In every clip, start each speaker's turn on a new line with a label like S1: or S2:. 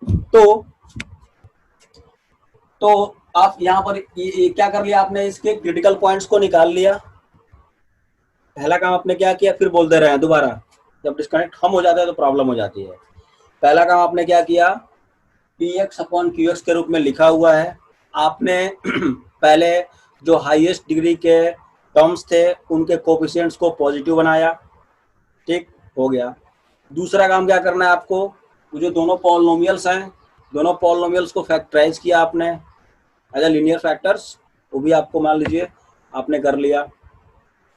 S1: तो तो आप यहाँ पर ये क्या कर लिया आपने, इसके क्रिटिकल पॉइंट्स को निकाल लिया। पहला काम आपने क्या किया, फिर बोलते रहे हैं दोबारा, जब डिस्कनेक्ट हम हो जाता है तो प्रॉब्लम हो जाती है। पहला काम आपने क्या किया, P x upon Q x के रूप में लिखा हुआ है आपने। पहले जो हाईएस्ट डिग्री के टर्म्स थे उनके कोफिशिएंट्स को पॉजिटिव बनाया, ठीक हो गया। दूसरा काम क्या करना है आपको, वो जो दोनों पॉलिनोमियल्स हैं, दोनों पॉलिनोमियल्स को फैक्टराइज किया आपने एज ए लीनियर फैक्टर्स, वो भी आपको मान लीजिए आपने कर लिया।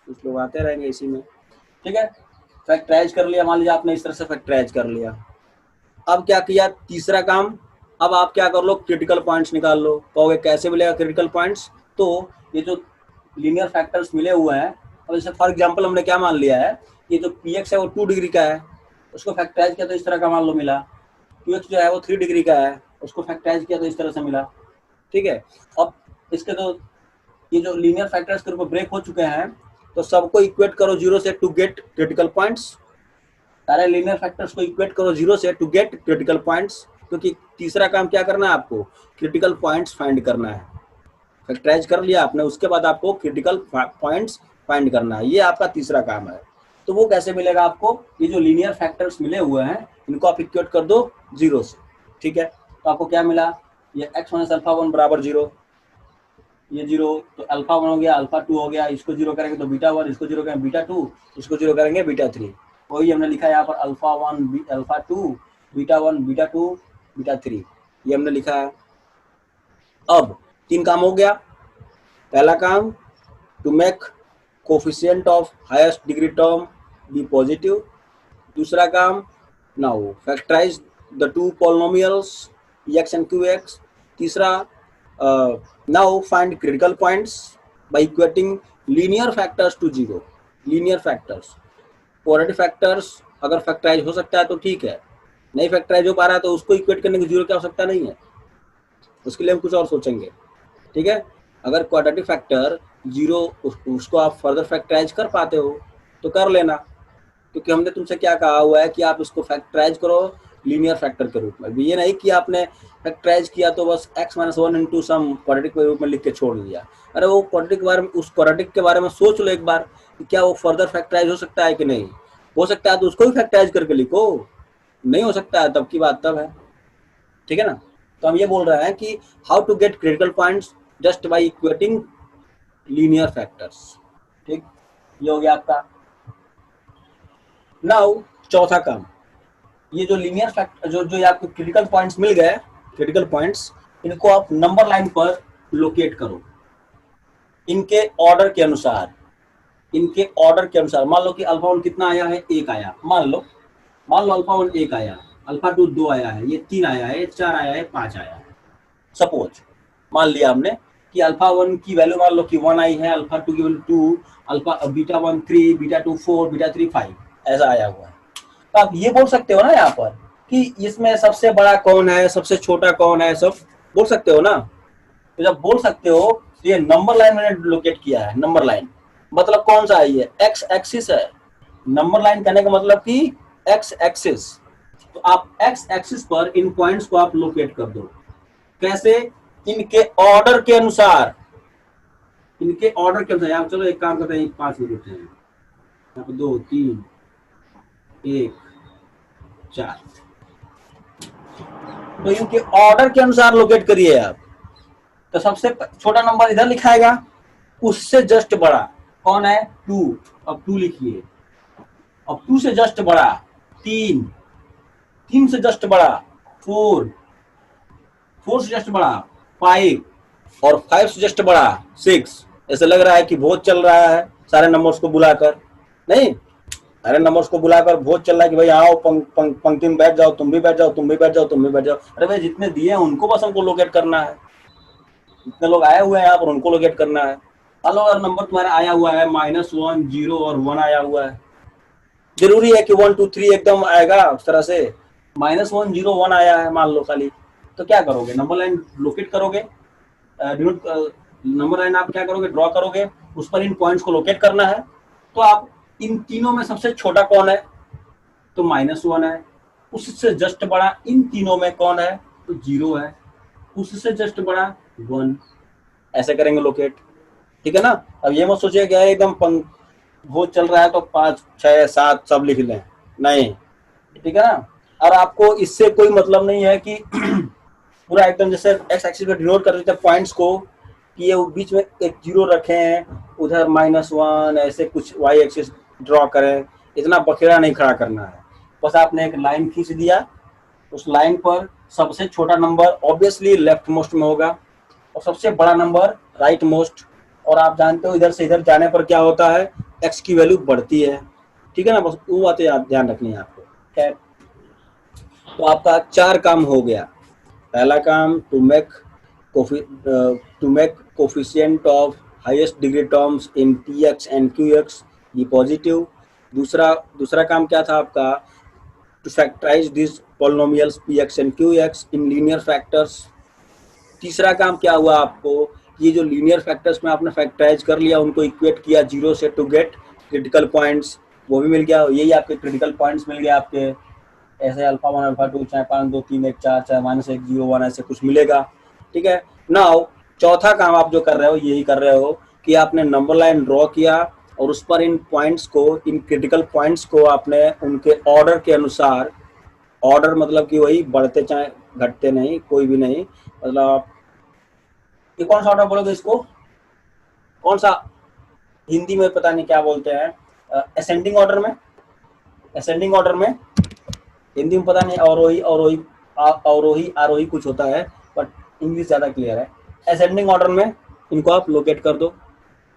S1: कुछ लोग आते रहेंगे इसी में, ठीक है। फैक्टराइज कर लिया, मान लीजिए आपने इस तरह से फैक्टराइज कर लिया। अब क्या किया, तीसरा काम, अब आप क्या कर लो, क्रिटिकल पॉइंट्स निकाल लो। कहोगे कैसे मिलेगा क्रिटिकल पॉइंट्स, तो ये जो लीनियर फैक्टर्स मिले हुए हैं, अब जैसे फॉर एग्जांपल हमने क्या मान लिया है, ये जो पी एक्स है वो 2 डिग्री का है, उसको फैक्टराइज किया तो इस तरह का मान लो मिला। क्यू एक्स जो है वो 3 डिग्री का है, उसको फैक्टराइज किया तो इस तरह से मिला, ठीक है। अब इसके तो ये जो लीनियर फैक्टर्स के रूप में ब्रेक हो चुके हैं, तो सबको इक्वेट करो जीरो से टू गेट क्रिटिकल पॉइंट्स। सारे लीनियर फैक्टर्स को इक्वेट करो जीरो से टू गेट क्रिटिकल पॉइंट्स, क्योंकि तीसरा काम क्या करना है आपको, क्रिटिकल पॉइंट्स फाइंड करना है। फैक्टराइज कर लिया आपने, उसके बाद आपको क्रिटिकल पॉइंट्स फाइंड करना है, ये आपका तीसरा काम है। तो वो कैसे मिलेगा आपको, ये जो लीनियर फैक्टर्स मिले हुए हैं इनको आप इक्वेट कर दो जीरो से, ठीक है। तो आपको क्या मिला, ये x माइनस अल्फा 1 बराबर जीरो, ये जीरो, तो अल्फा 1 हो गया, अल्फा 2 हो गया, इसको जीरो करेंगे तो बीटा 1, इसको जीरो करेंगे बीटा 2, इसको जीरो करेंगे बीटा 3। वही हमने लिखा है यहाँ पर alpha 1 alpha 2 beta 1 beta 2 beta 3, ये हमने लिखा है। अब 3 काम हो गया। पहला काम, to make coefficient of highest degree term be positive. दूसरा काम, now factorise the two polynomials x and Q x. तीसरा, now find critical points by equating linear factors to zero. Linear factors, quadratic factors अगर factorise हो सकता है तो ठीक है, नहीं फैक्टराइज हो पा रहा है तो उसको इक्वेट करने की जीरो की आवश्यकता नहीं है, उसके लिए हम कुछ और सोचेंगे, ठीक है। अगर क्वाड्रेटिक फैक्टर जीरो, उसको आप फर्दर फैक्टराइज कर पाते हो तो कर लेना, क्योंकि हमने तुमसे क्या कहा हुआ है कि आप इसको फैक्टराइज करो लीनियर फैक्टर के रूप में। ये नहीं कि आपने फैक्टराइज किया तो बस x minus 1 into sum quadratic के रूप में लिख के छोड़ दिया। अरे वो क्वाड्रेटिक के बारे में, उस क्वाड्रेटिक के बारे में सोच लो एक बार कि क्या वो फर्दर फैक्टराइज हो सकता है कि नहीं। हो सकता है तो उसको भी फैक्टराइज करके लिखो, नहीं हो सकता है तब की बात तब है, ठीक है ना। तो हम ये बोल रहे हैं कि how to get critical points just by equating linear factors, ठीक। ये हो गया आपका। नाउ चौथा काम, ये जो लीनियर फैक्टर जो आपको क्रिटिकल पॉइंट्स मिल गए, क्रिटिकल पॉइंट्स, इनको आप नंबर लाइन पर लोकेट करो, इनके ऑर्डर के अनुसार। इनके ऑर्डर के अनुसार मान लो कि अल्फा 1 कितना आया है, 1 आया, मान लो अल्फा 1 1 आया, अल्फा 2 2 आया है, ये 3 आया है, 4 आया है, 5 आया है। सपोज मान लिया हमने कि अल्फा 1 की वैल्यू मान लो कि 1 आई है, अल्फा 2 की value 2, alpha beta 1 3, beta 2 4, beta 3 5, ऐसा आया हुआ है। तो आप ये बोल सकते हो ना यहाँ पर कि इसमें सबसे बड़ा कौन है, सबसे छोटा कौन है, सब बोल सकते हो ना। तो जब बोल सकते हो तो ये नंबर लाइन मैंने लोकेट किया है। नंबर लाइन मतलब कौन सा है, ये एक्स एक्सिस है। नंबर लाइन कहने का मतलब कि एक्स एक्सिस। तो आप एक्स एक्सिस पर इन पॉइंट्स को आप लोकेट कर दो। कैसे, इनके ऑर्डर के अनुसार। इनके ऑर्डर के अनुसार, यहाँ चलो एक काम करते हैं, 5 लिख देते हैं, यहाँ पे 2 3 1 4। तो इनके ऑर्डर के अनुसार लोकेट करिए आप। तो सबसे छोटा नंबर इधर लिखाएगा, उससे जस्ट बड़ा कौन है, 2, अब 2 लिखिए। अब 2 से जस्ट बड़ा 3, 3 से जस्ट बड़ा 4, 4 से जस्ट बड़ा 5, और 5 से जस्ट बड़ा 6। ऐसे लग रहा है कि भोज चल रहा है सारे नंबर्स को बुलाकर, नहीं, सारे नंबर्स को बुलाकर भोज चल रहा है कि भाई आओ पंक्ति में बैठ जाओ, तुम भी बैठ जाओ, तुम भी बैठ जाओ, तुम भी बैठ जाओ। अरे भाई जितने दिए हैं उनको बस हमको लोकेट करना है, जितने लोग आए हुए हैं यहाँ पर उनको लोकेट करना है। हेलो, अगर नंबर तुम्हारा आया हुआ है -1 0 और 1 आया हुआ है, जरूरी है कि 1 2 3 एकदम आएगा उस तरह से। -1 0 1 आया है मान लो खाली, तो क्या करोगे, नंबर लाइन लोकेट करोगे, नंबर लाइन आप क्या करोगे, ड्रॉ करोगे, उस पर इन पॉइंट्स को लोकेट करना है। तो आप इन तीनों में सबसे छोटा कौन है, तो -1 है, उससे जस्ट बड़ा इन तीनों में कौन है, तो 0 है, उससे जस्ट बड़ा 1, ऐसे करेंगे लोकेट, ठीक है ना। अब ये मत सोचिए क्या एकदम वो चल रहा है तो 5 6 7 सब लिख लें, नहीं, ठीक है ना। और आपको इससे कोई मतलब नहीं है कि पूरा एकदम जैसे एक्स एक्सिस पे डिनोट कर देते हैं पॉइंट्स को कि ये बीच में एक 0 रखे हैं, उधर -1 ऐसे कुछ वाई एक्सिस ड्रॉ करें, इतना बखेड़ा नहीं खड़ा करना है। बस आपने एक लाइन खींच दिया, उस लाइन पर सबसे छोटा नंबर ऑब्वियसली लेफ्ट मोस्ट में होगा और सबसे बड़ा नंबर राइट मोस्ट। और आप जानते हो इधर से इधर जाने पर क्या होता है, एक्स की वैल्यू बढ़ती है, ठीक है ना। बस वो बातें ध्यान रखनी है आपको। खैर, तो आपका 4 काम हो गया। पहला काम to make coefficient of highest degree terms in P X and Q X be positive. दूसरा दूसरा काम क्या था आपका, to factorize this polynomials P X and Q X in linear factors. तीसरा काम क्या हुआ आपको, ये जो लीनियर फैक्टर्स में आपने फैक्टराइज कर लिया, उनको इक्वेट किया 0 से टू गेट क्रिटिकल पॉइंट्स, वो भी मिल गया। यही आपके क्रिटिकल पॉइंट्स मिल गए आपके, ऐसे अल्फा 1 अल्फा 2 चाहे 5 2 3 1 4 चाहे -1 0 1 ऐसे कुछ मिलेगा, ठीक है। नाउ चौथा काम आप जो कर रहे हो यही कर रहे हो कि आपने नंबर लाइन ड्रॉ किया और उस पर इन पॉइंट्स को, इन क्रिटिकल पॉइंट्स को आपने उनके ऑर्डर के अनुसार, ऑर्डर मतलब कि वही बढ़ते चाहे घटते नहीं, कोई भी नहीं, मतलब ये कौन सा ऑर्डर बोलोगे इसको, कौन सा हिंदी में पता नहीं क्या बोलते हैं, असेंडिंग ऑर्डर में, असेंडिंग ऑर्डर में हिंदी में पता नहीं, अवरोही अवरोही अवरोही आरोही कुछ होता है, बट इंग्लिश ज़्यादा क्लियर है। असेंडिंग ऑर्डर में इनको आप लोकेट कर दो।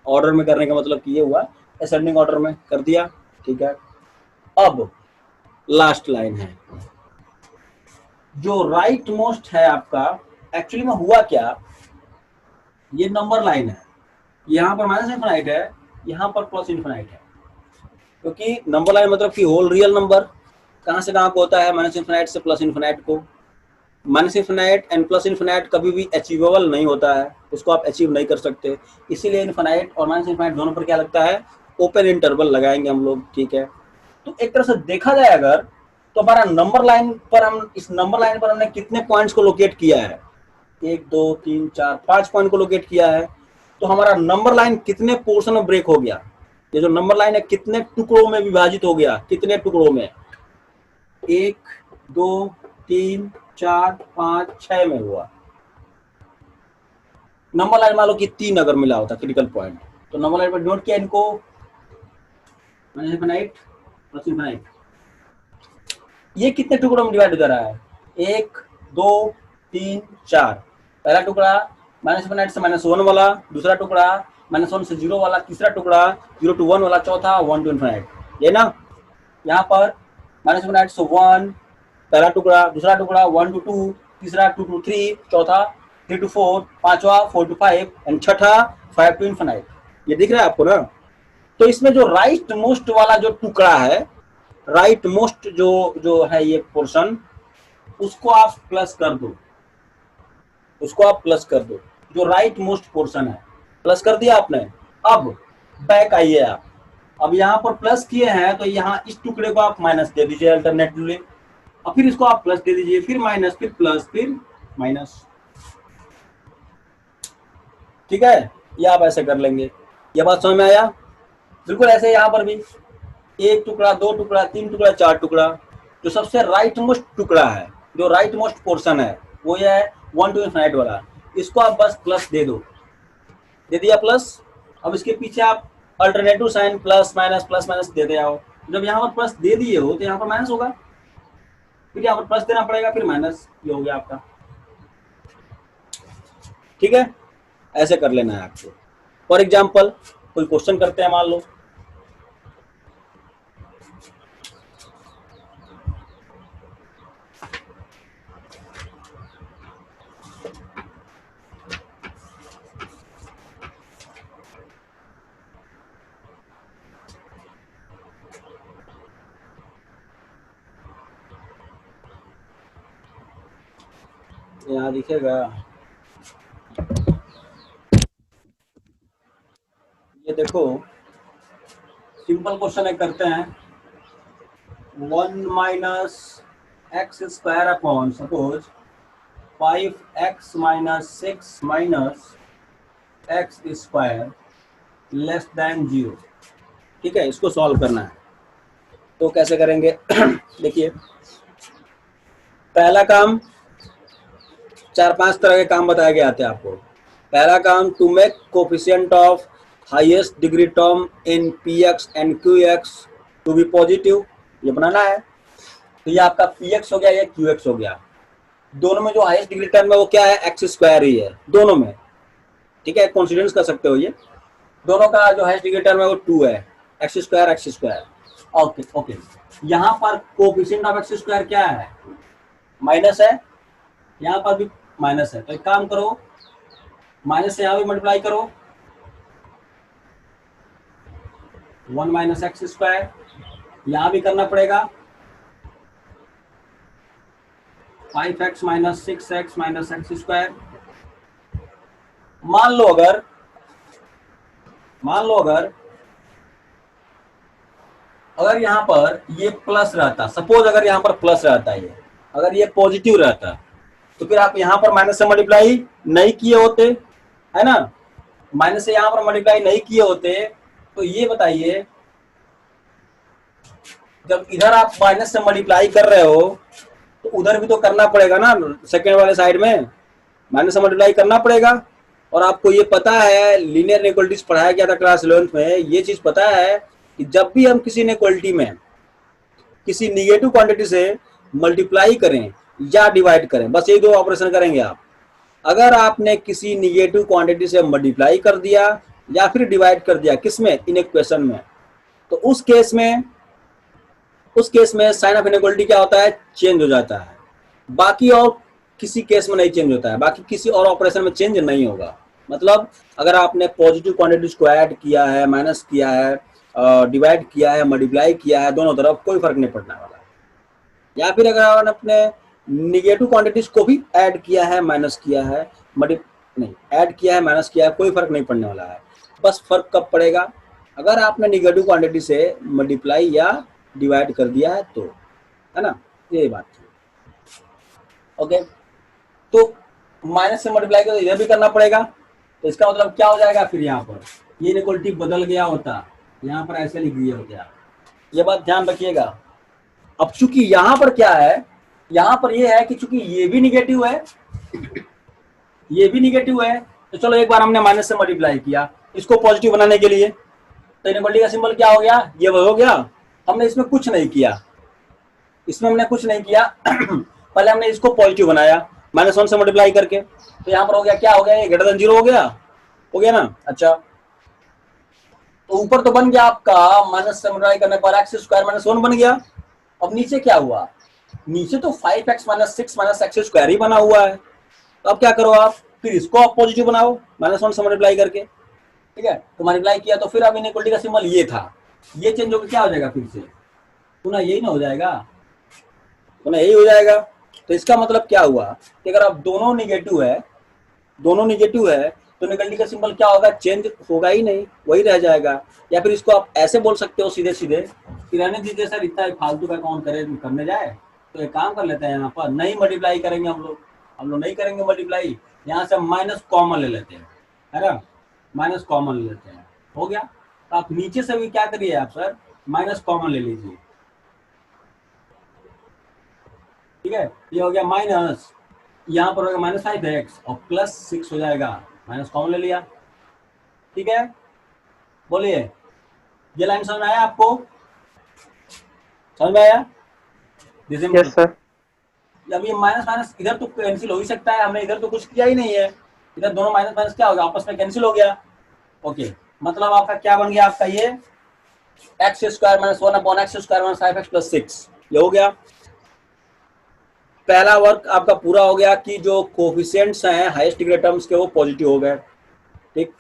S1: ऑर्डर में करने का मतलब कि ये हुआ, असेंडिंग ऑर्डर में कर दिया, ठीक है। अब लास्ट लाइन है, जो राइट मोस्ट है आपका, एक्चुअली में हुआ क्या, ये नंबर लाइन है, यहाँ पर माइनस इन्फिनाइट है, यहाँ पर प्लस इन्फिनाइट है, क्योंकि नंबर लाइन मतलब कि होल रियल नंबर कहाँ से कहाँ को होता है, माइनस इन्फिनाइट से प्लस इन्फिनाइट को। Minus infinite and plus infinite कभी भी अचीवेबल नहीं होता है, उसको आप अचीव नहीं कर सकते, इसीलिए इन्फिनाइट और माइनस इन्फिनाइट दोनों पर क्या लगता है, ओपन इंटरवल लगाएंगे हम लोग, ठीक है। तो एक तरह से देखा जाए अगर, तो हमारा नंबर लाइन पर, हम इस नंबर लाइन पर हमने कितने पॉइंट्स को लोकेट किया है, 1 2 3 4 5 पॉइंट को लोकेट किया है। तो हमारा नंबर लाइन कितने पोर्शन में ब्रेक हो गया, ये जो नंबर लाइन है कितने टुकड़ों में विभाजित हो गया, कितने टुकड़ों में, 1 2 3 4 5 6 में हुआ। नंबर लाइन मान लो कि 3 अगर मिला होता क्रिटिकल पॉइंट, तो नंबर लाइन पर नोट किया इनको, इन्फिनाइट, ये कितने टुकड़ों में डिवाइड हो रहा है, 1 2 3 4। पहला टुकड़ा माइनस इन्फिनाइट से -1 वाला, दूसरा टुकड़ा -1 से 0 वाला, तीसरा टुकड़ा 0 to 1 वाला, चौथा 1 to इन्फिनाइट, ये ना। यहाँ पर माइनस इन्फिनाइट से 1 पहला टुकड़ा, दूसरा टुकड़ा 1 to 2, तीसरा 2 to 3, चौथा 3 to 4, पांचवा 4 to 5 एंड छठा 5 to इन्फिनाइट। ये दिख रहा है आपको ना। तो इसमें जो राइट मोस्ट वाला जो टुकड़ा है, राइट मोस्ट जो जो है ये पोर्शन, उसको आप प्लस कर दो, उसको आप प्लस कर दो, जो राइट मोस्ट पोर्शन है, प्लस कर दिया आपने। अब बैक आइए आप, अब यहाँ पर प्लस किए हैं तो यहाँ इस टुकड़े को आप माइनस दे दीजिए अल्टरनेटिवली, और फिर इसको आप प्लस दे दीजिए, फिर माइनस, फिर प्लस, फिर माइनस, ठीक है। ये आप ऐसे कर लेंगे, ये बात समझ में आया। बिल्कुल ऐसे यहाँ पर भी 1 टुकड़ा 2 टुकड़ा 3 टुकड़ा 4 टुकड़ा, जो सबसे राइट मोस्ट टुकड़ा है, जो राइट मोस्ट पोर्शन है, वो ये है 1 to इन्फिनाइट वाला, इसको आप बस प्लस दे दो, दे दिया प्लस। अब इसके पीछे आप अल्टरनेटिव साइन प्लस माइनस दे आओ। जब यहाँ पर प्लस दे दिए हो तो यहाँ पर माइनस होगा, फिर यहाँ पर प्लस देना पड़ेगा, फिर माइनस, ये हो गया आपका, ठीक है। ऐसे कर लेना है आपको। फॉर एग्जाम्पल कोई क्वेश्चन करते हैं, मान लो यहाँ दिखेगा, ये देखो सिंपल क्वेश्चन है, करते हैं 1 - x square upon suppose 5x minus 6 minus x square less then 0। ठीक है, इसको सॉल्व करना है। तो कैसे करेंगे? देखिए, पहला काम, 4-5 तरह के काम बताए गए आते हैं आपको। पहला काम, to make coefficient of highest degree term in P X and Q X to be positive, ये बनाना है। तो ये आपका पी एक्स हो गया, ये क्यू एक्स हो गया। दोनों में जो हाईएस्ट डिग्री टर्म है वो क्या है? एक्स स्क्वायर ही है दोनों में। ठीक है, कॉन्सिडेंस कर सकते हो। ये दोनों का जो हाईएस्ट डिग्री टर्म है वो 2 है, x square x square. Okay okay, यहाँ पर कोफिशिएंट ऑफ एक्स स्क्वायर क्या है? माइनस है, यहाँ पर भी माइनस है। तो एक काम करो, माइनस से यहाँ भी मल्टीप्लाई करो, 1 माइनस एक्स स्क्वायर, यहाँ भी करना पड़ेगा 5x minus 6x minus x square. मान लो अगर यहाँ पर ये प्लस रहता, सपोज अगर यहाँ पर प्लस रहता, ये अगर ये पॉजिटिव रहता, तो फिर आप यहाँ पर माइनस से मल्टीप्लाई नहीं किए होते, है ना? माइनस से यहाँ पर मल्टीप्लाई नहीं किए होते, तो ये बताइए, जब इधर आप माइनस से मल्टीप्लाई कर रहे हो तो उधर भी तो करना पड़ेगा ना, सेकेंड वाले साइड में माइनस से मल्टीप्लाई करना पड़ेगा। और आपको ये पता है, लीनियर इनइक्वालिटीज पढ़ाया गया था क्लास 11th में, ये चीज पता है कि जब भी हम किसी इनइक्वालिटी में किसी निगेटिव क्वांटिटी से मल्टीप्लाई करें या डिवाइड करें, बस यही दो ऑपरेशन करेंगे आप। अगर आपने किसी निगेटिव क्वांटिटी से मल्टीप्लाई कर दिया या फिर डिवाइड कर दिया, किसमें? इन इक्वेशन में, तो उस केस में साइन ऑफ इनइक्वालिटी क्या होता है? चेंज हो जाता है। बाकी और किसी केस में नहीं चेंज होता है, बाकी किसी और ऑपरेशन में चेंज नहीं होगा। मतलब अगर आपने पॉजिटिव क्वांटिटीज को ऐड किया है, माइनस किया है, डिवाइड किया है, मल्टीप्लाई किया है, दोनों तरफ कोई फर्क नहीं पड़ने वाला। या फिर अगर आपने अपने निगेटिव क्वांटिटीज को भी ऐड किया है, माइनस किया है, नहीं ऐड किया है, माइनस किया है, कोई फर्क नहीं पड़ने वाला है। बस फर्क कब पड़ेगा? अगर आपने निगेटिव क्वांटिटी से मल्टीप्लाई या डिवाइड कर दिया है तो, है ना? यही बात थी। ओके, तो माइनस से मल्टीप्लाई कर इधर भी करना पड़ेगा, तो इसका मतलब क्या हो जाएगा? फिर यहाँ पर ये इनइक्वालिटी बदल गया होता, यहाँ पर ऐसे लिख दिया होता। ये बात ध्यान रखिएगा। अब चूंकि यहाँ पर क्या है, यहाँ पर ये है कि चूंकि ये भी निगेटिव है, ये भी निगेटिव है, तो चलो एक बार हमने माइनस से मल्टीप्लाई किया इसको पॉजिटिव बनाने के लिए, तो इनइक्वालिटी का सिंबल क्या हो गया? ये हो गया। हमने इसमें कुछ नहीं किया, इसमें हमने कुछ नहीं किया पहले हमने इसको पॉजिटिव बनाया -1 से मल्टीप्लाई करके, तो यहाँ पर हो गया, क्या हो गया? ये ग्रेटर देन 0 हो गया ना? अच्छा, तो ऊपर तो बन गया आपका माइनस से मल्टीप्लाई करने पर एक्स स्क्वायर माइनस 1 बन गया। अब नीचे क्या हुआ? नीचे तो 5x minus 6 minus x square ही बना हुआ है। तो अब क्या करो आप? फिर इसको आप पॉजिटिव बनाओ -1 से मल्टीप्लाई करके। ठीक है, तो मल्टीप्लाई किया तो फिर अब इनइक्वालिटी का सिंबल ये था, ये चेंज होकर क्या हो जाएगा? फिर से पुनः यही ना हो जाएगा, पुनः यही हो जाएगा। तो इसका मतलब क्या हुआ कि अगर आप दोनों निगेटिव है तो इनइक्वालिटी का सिंबल क्या होगा? चेंज होगा ही नहीं, वही रह जाएगा। या फिर इसको आप ऐसे बोल सकते हो सीधे सीधे कि रहने दीजिए सर, इतना फालतू का कौन करने जाए, तो एक काम कर लेते हैं, यहाँ पर नहीं मल्टीप्लाई करेंगे हम लोग नहीं करेंगे मल्टीप्लाई, यहाँ से माइनस कॉमन ले लेते हैं, है ना? माइनस कॉमन ले लेते हैं, हो गया। तो आप नीचे से भी क्या करिए आप सर, माइनस कॉमन ले लीजिए। ठीक है, ये हो गया माइनस, यहाँ पर होगा -5x और +6 हो जाएगा, माइनस कॉमन ले लिया। ठीक है, बोलिए, ये लाइन समझ में आया आपको? समझ में आया?
S2: Yes sir.
S1: अब ये माइनस माइनस इधर तो कैंसिल हो ही सकता है, हमने इधर तो कुछ किया ही नहीं है, इधर दोनों माइनस माइनस क्या होगा? आपस में कैंसिल हो गया। ओके, मतलब आपका क्या बन गया? आपका ये x square -1 upon x square -5x + 6, ये हो गया। पहला वर्क आपका पूरा हो गया कि जो कोफिशिएंट्स हैं हाईएस्ट डिग्री टर्म्स के वो पॉजिटिव हो गए। ठीक,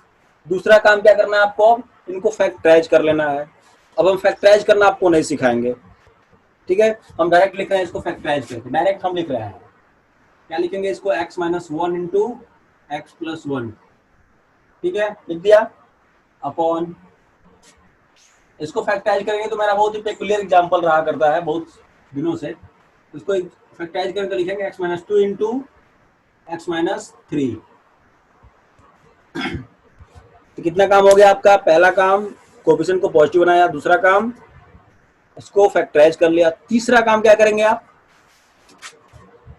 S1: दूसरा काम क्या करना है आपको? इनको फैक्टराइज कर लेना है। अब हम फैक्टराइज करना आपको नहीं सिखाएंगे, ठीक है? हम डायरेक्ट लिख रहे हैं इसको फैक्टराइज करके, डायरेक्ट हम लिख रहे हैं। क्या लिखेंगे इसको? x - 1 इंटू एक्स प्लस 1, ठीक है, लिख दिया, अपॉन, इसको फैक्टराइज करेंगे तो मेरा बहुत ही पेकुलियर एग्जांपल रहा करता है बहुत दिनों से, इसको फैक्टराइज करके लिखेंगे x minus 2 into x minus 3। तो कितना काम हो गया आपका? पहला काम कोफिशिएंट को पॉजिटिव बनाया, दूसरा काम इसको फैक्टराइज कर लिया, तीसरा काम क्या करेंगे आप?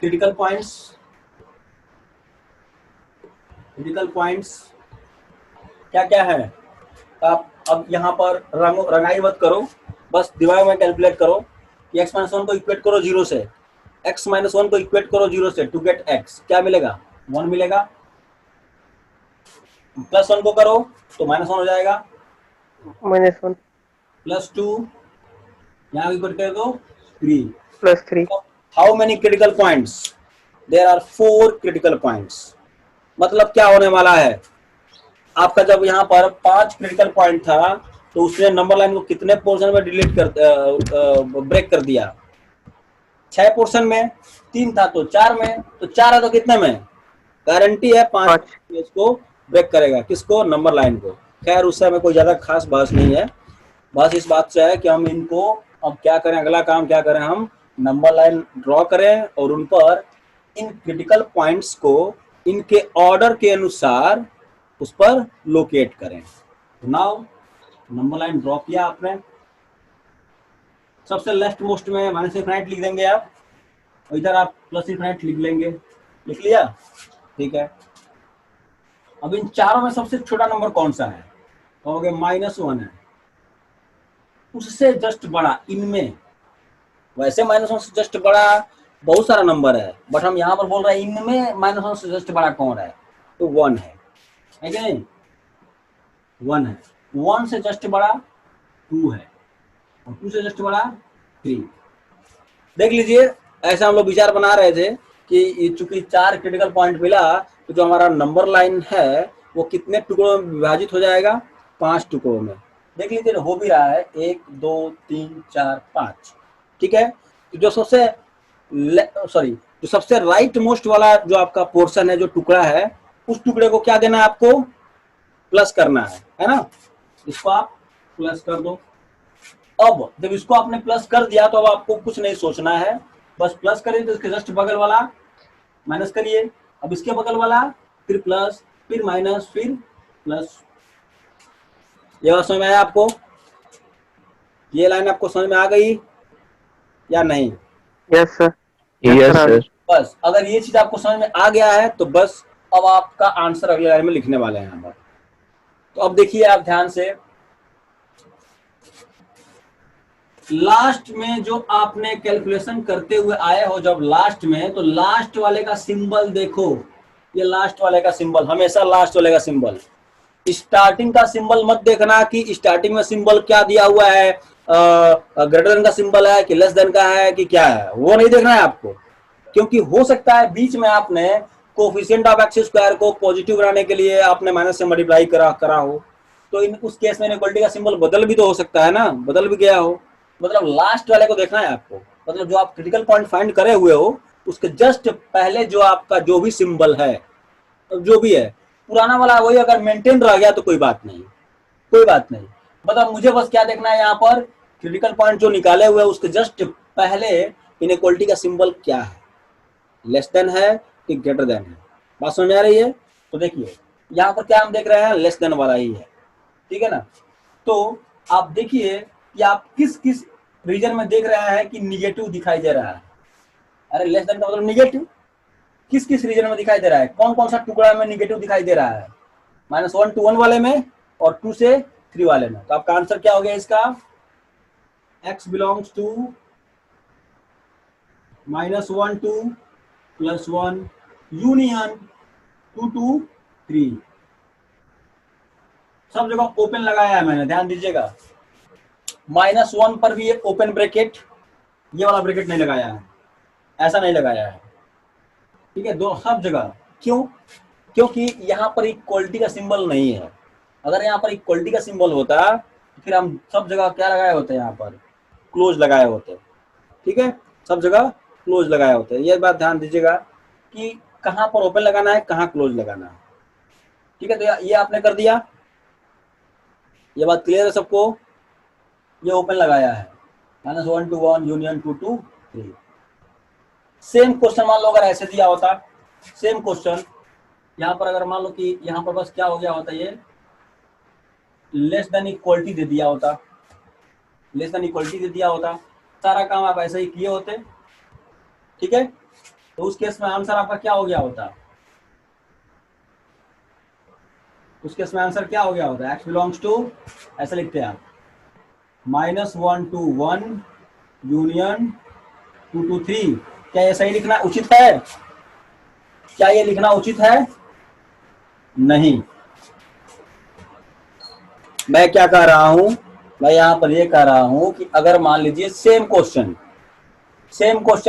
S1: Critical points. क्रिटिकल पॉइंट्स क्या क्या है? आप अब यहाँ पर रंगाई मत करो, बस दिमाग में कैलकुलेट करो कि x माइनस 1 को इक्वेट करो 0 से, x माइनस 1 को इक्वेट करो 0 से टू गेट x, क्या मिलेगा? 1 मिलेगा। प्लस 1 को करो तो माइनस 1 हो जाएगा,
S2: -1
S1: प्लस 2 यहाँ इक्वेट कर दो 3
S2: +3
S1: how many critical points? There are 4 critical points. मतलब क्या होने वाला है आपका? जब यहाँ पर 5 क्रिटिकल पॉइंट था तो उसने नंबर लाइन को कितने पोर्शन में डिलीट कर ब्रेक कर दिया? 6 पोर्शन में, 3 था तो 4 में, तो 4 है तो कितने में? गारंटी है 5 इसको ब्रेक करेगा। किसको? नंबर लाइन को। खैर उससे हमें कोई ज्यादा खास बहस नहीं है, बस इस बात से है कि हम इनको अब क्या करें, अगला काम क्या करें, हम नंबर लाइन ड्रॉ करें और उन पर इन क्रिटिकल पॉइंट्स को इनके ऑर्डर के अनुसार उस पर लोकेट करें। नाउ नंबर लाइन ड्रॉ किया आपने, सबसे लेफ्ट मोस्ट में माइनस इनफिनिट लिख देंगे आप, और इधर आप प्लस इनफिनिट लिख लेंगे। लिख लिया? ठीक है। अब इन चारों में सबसे छोटा नंबर कौन सा है? कहोगे -1 है। उससे जस्ट बड़ा इनमें, वैसे -1 से जस्ट बड़ा बहुत सारा नंबर है, बट हम यहाँ पर बोल रहे हैं इनमें -1 से जस्ट बड़ा कौन है? तो 1 है कि नहीं? 1 है। 1 से जस्ट बड़ा 2 है, और 2 से जस्ट बड़ा 3। देख लीजिए, ऐसा हम लोग विचार बना रहे थे कि चूंकि 4 क्रिटिकल पॉइंट मिला तो जो हमारा नंबर लाइन है वो कितने टुकड़ों में विभाजित हो जाएगा? 5 टुकड़ों में। देख लीजिए हो भी रहा है, 1 2 3 4 5। ठीक है। तो जो सबसे राइट मोस्ट वाला जो आपका पोर्शन है, जो टुकड़ा है, उस टुकड़े को क्या देना है आपको? प्लस करना है ना? इसको आप प्लस कर दो। अब जब इसको आपने प्लस कर दिया तो अब आपको कुछ नहीं सोचना है, बस प्लस करिए तो इसके जस्ट बगल वाला माइनस करिए, अब इसके बगल वाला, फिर प्लस, फिर माइनस, फिर प्लस। ये बात समझ में आया आपको? ये लाइन आपको समझ में आ गई या नहीं?
S2: Yes sir.
S3: Yes sir.
S1: बस अगर ये चीज आपको समझ में आ गया है तो बस अब आपका आंसर अगले लाइन में लिखने वाले हैं यहाँ पर। तो अब देखिए आप ध्यान से, लास्ट में जो आपने कैलकुलेशन करते हुए आए हो जब लास्ट में, तो लास्ट वाले का सिंबल देखो, ये लास्ट वाले का सिंबल, हमेशा लास्ट वाले का सिंबल। स्टार्टिंग का सिंबल मत देखना कि स्टार्टिंग में सिंबल क्या दिया हुआ है, ग्रेटर देन का सिंबल है कि लेस देन का है कि क्या है, वो नहीं देखना है आपको। क्योंकि हो सकता है बीच में आपने कोफिशिएंट ऑफ एक्स स्क्वायर को पॉजिटिव बनाने के लिए आपने माइनस से मल्टीप्लाई करा हो, तो उस केस में इनइक्वालिटी का सिंबल बदल भी तो हो सकता है ना, बदल भी गया हो। मतलब लास्ट वाले को देखना है आपको, मतलब जो आप क्रिटिकल पॉइंट फाइंड करे हुए हो उसके जस्ट पहले जो आपका जो भी सिंबल है, जो भी है, पुराना वाला वही अगर मेंटेन रह गया तो कोई बात नहीं, कोई बात नहीं। मतलब मुझे बस क्या देखना है यहाँ पर, क्रिटिकल पॉइंट जो निकाले हुए उसके जस्ट पहले इनइक्वालिटी का सिंबल क्या है, लेस देन है कि ग्रेटर देन है। बात समझ में आ रही है? तो देखिए यहाँ पर क्या हम देख रहे हैं, लेस देन वाला ही है, ठीक है ना? तो आप देखिए कि आप किस किस रीजन में देख रहे हैं कि निगेटिव दिखाई दे रहा है। अरे लेस देन का मतलब निगेटिव, किस किस रीजन में दिखाई दे रहा है, कौन कौन सा टुकड़ा में निगेटिव दिखाई दे रहा है? -1 to 1 वाले में और 2 से 3 वाले में। तो आपका आंसर क्या हो गया इसका? x belongs to -1 to +1 union 2 to 3। सब जगह ओपन लगाया है मैंने, ध्यान दीजिएगा। -1 पर भी एक ओपन ब्रैकेट, ये वाला ब्रैकेट नहीं लगाया है, ऐसा नहीं लगाया है, ठीक है? दो सब जगह। क्यों? क्योंकि यहाँ पर इक्वलिटी का सिंबल नहीं है। अगर यहाँ पर इक्वलिटी का सिंबल होता तो फिर हम सब जगह क्या लगाए होते, यहाँ पर क्लोज लगाए होते, ठीक है? सब जगह क्लोज लगाए होते। ये बात ध्यान दीजिएगा कि कहाँ पर ओपन लगाना है, कहाँ क्लोज लगाना है, ठीक है? तो ये आपने कर दिया, ये बात क्लियर है सबको? ये ओपन लगाया है, -1 to 1 union 2 to 3। Same question मान लो अगर ऐसे दिया होता, सेम क्वेश्चन यहाँ पर अगर मान लो कि यहाँ पर बस क्या हो गया होता, ये लेस देन इक्वलिटी दे दिया होता, लेस देन इक्वलिटी दे दिया होता, सारा काम आप ऐसे ही किए होते, ठीक है। तो उस केस में आंसर आपका क्या हो गया होता, उस केस में आंसर क्या हो गया होता, एक्स बिलोंग्स टू, ऐसे लिखते हैं आप, -1 to 1 यूनियन 2 to 3। क्या ये सही लिखना उचित है, क्या ये लिखना उचित है? नहीं। मैं क्या कह रहा हूं, मैं यहां पर ये कह रहा हूं कि अगर मान लीजिए सेम क्वेश्चन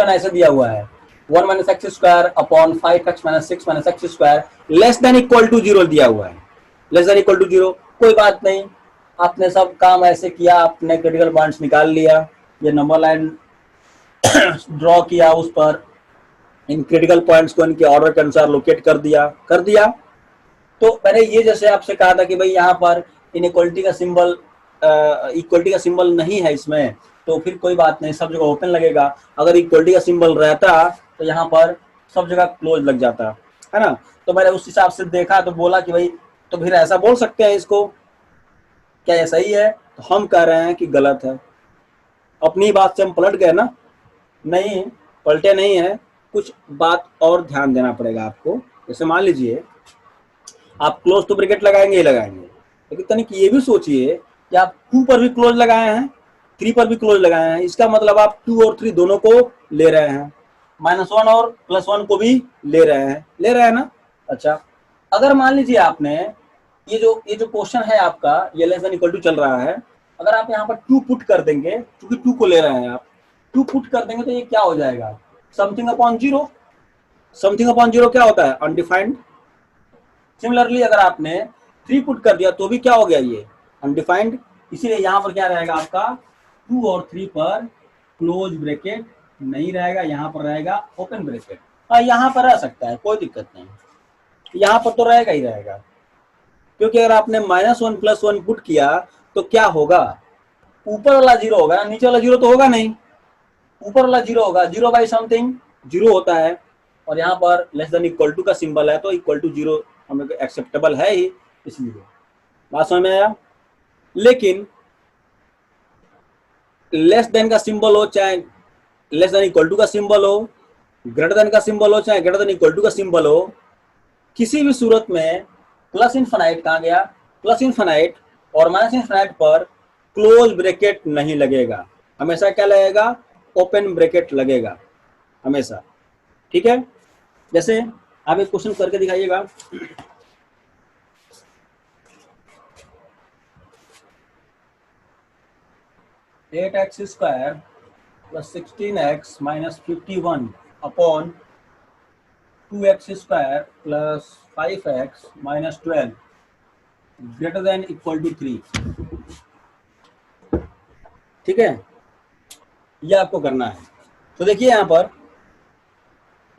S1: ऐसे दिया हुआ है, 1 minus x square upon 5x minus 6 minus x square less than equal to 0 दिया हुआ है, लेस देन इक्वल टू 0, कोई बात नहीं, आपने सब काम ऐसे किया, आपने क्रिटिकल पॉइंट्स निकाल लिया, ये नंबर लाइन ड्रॉ किया, उस पर इन क्रिटिकल पॉइंट्स को इनके ऑर्डर के अनुसार लोकेट कर दिया। तो मैंने ये जैसे आपसे कहा था कि भाई यहाँ पर इनइक्वलिटी का सिंबल, इक्वलिटी का सिंबल नहीं है इसमें, तो फिर कोई बात नहीं, सब जगह ओपन लगेगा। अगर इक्वलिटी का सिंबल रहता तो यहाँ पर सब जगह क्लोज लग जाता है ना। तो मैंने उस हिसाब से देखा तो बोला कि भाई तो फिर ऐसा बोल सकते हैं इसको, क्या ये सही है? तो हम कह रहे हैं कि गलत है। अपनी बात से हम पलट गए ना? नहीं पलटे नहीं है, कुछ बात और ध्यान देना पड़ेगा आपको। जैसे मान लीजिए आप क्लोज तो ब्रैकेट लगाएंगे ही लगाएंगे, लेकिन तनिक ये भी सोचिए कि आप 2 पर भी क्लोज लगाए हैं, 3 पर भी क्लोज लगाए हैं, इसका मतलब आप 2 और 3 दोनों को ले रहे हैं, -1 और +1 को भी ले रहे हैं ना। अच्छा, अगर मान लीजिए आपने ये जो क्वेश्चन है आपका, ये लेस देन इक्वल टू चल रहा है, अगर आप यहाँ पर 2 पुट कर देंगे, क्योंकि 2 को ले रहे हैं आप, 2 पुट कर देंगे तो ये क्या हो जाएगा, समथिंग अपॉन 0। समथिंग अपॉन 0 क्या होता है? अनडिफाइंड। सिमिलरली अगर आपने 3 पुट कर दिया तो भी क्या हो गया, ये अनडिफाइंड। इसीलिए यहाँ पर क्या रहेगा आपका, 2 और 3 पर क्लोज ब्रैकेट नहीं रहेगा, यहाँ पर रहेगा ओपन ब्रैकेट। हाँ, यहाँ पर रह सकता है, कोई दिक्कत नहीं, यहाँ पर तो रहेगा ही रहेगा, क्योंकि अगर आपने -1 + 1 पुट किया तो क्या होगा, ऊपर वाला 0 होगा, नीचे वाला 0 तो होगा नहीं, ऊपर वाला 0 होगा, 0 बाई समथिंग 0 होता है, और यहाँ पर लेस देन इक्वल टू का सिंबल है तो इक्वल टू 0 हमें एक्सेप्टेबल है ही, इसलिए। बात समझ में आया? लेकिन लेस देन का सिंबल हो, चाहे लेस देन इक्वल टू का सिंबल हो, ग्रेटर देन का सिंबल हो, चाहे ग्रेटर देन इक्वल टू का सिंबल हो, किसी भी सूरत में प्लस इनफाइनाइट कहाँ गया, प्लस इनफाइनाइट और माइनस इनफाइनाइट पर क्लोज ब्रैकेट नहीं लगेगा, हमेशा क्या लगेगा, ओपन ब्रैकेट लगेगा हमेशा, ठीक है। जैसे आप एक क्वेश्चन करके दिखाइएगा, (8x² + 16x - 51 upon 2x² + 5x - 12 greater than equal to 3। ठीक है, ये आपको करना है। तो देखिए यहाँ पर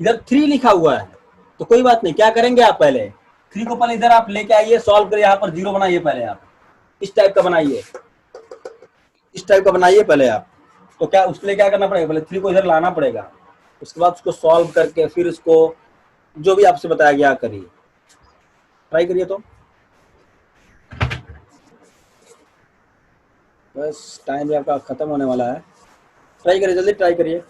S1: इधर 3 लिखा हुआ है, तो कोई बात नहीं, क्या करेंगे आप, पहले 3 को पहले इधर आप लेके आइए, सॉल्व करिए, यहाँ पर 0 बनाइए, पहले आप इस टाइप का बनाइए, इस टाइप का बनाइए पहले आप। तो क्या उसके लिए क्या करना पड़ेगा, पहले 3 को इधर लाना पड़ेगा, उसके बाद उसको सॉल्व करके फिर इसको जो भी आपसे बताया गया करिए, ट्राई करिए। तो बस टाइम भी आपका खत्म होने वाला है, ट्राई करिए, जल्दी ट्राई करिए।